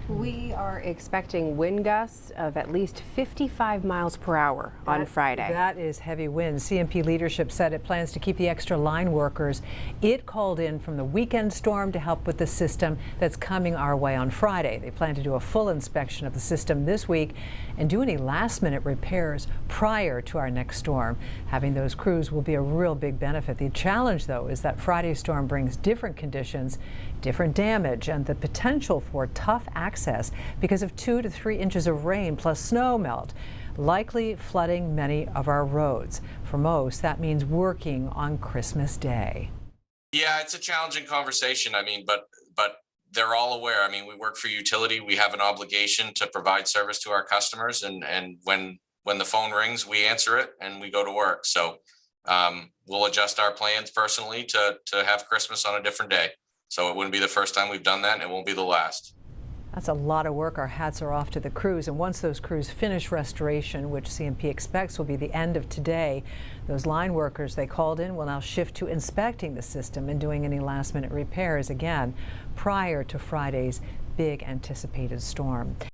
We are expecting wind gusts of at least 55 miles per hour on Friday. That is heavy winds. CMP leadership said it plans to keep the extra line workers it called in from the weekend storm to help with the system that's coming our way on Friday. They plan to do a full inspection of the system this week and do any last-minute repairs prior to our next storm. Having those crews will be a real big benefit. The challenge, though, is that Friday's storm brings different conditions, different damage, and the potential for tough access because of 2 to 3 inches of rain plus snow melt, likely flooding many of our roads. For most, that means working on Christmas Day. Yeah, it's a challenging conversation. But they're all aware. We work for utility. We have an obligation to provide service to our customers, and when the phone rings, we answer it and we go to work. So we'll adjust our plans personally to have Christmas on a different day. So it wouldn't be the first time we've done that, and it won't be the last. That's a lot of work. Our hats are off to the crews. And once those crews finish restoration, which CMP expects will be the end of today, those line workers they called in will now shift to inspecting the system and doing any last-minute repairs again prior to Friday's big anticipated storm.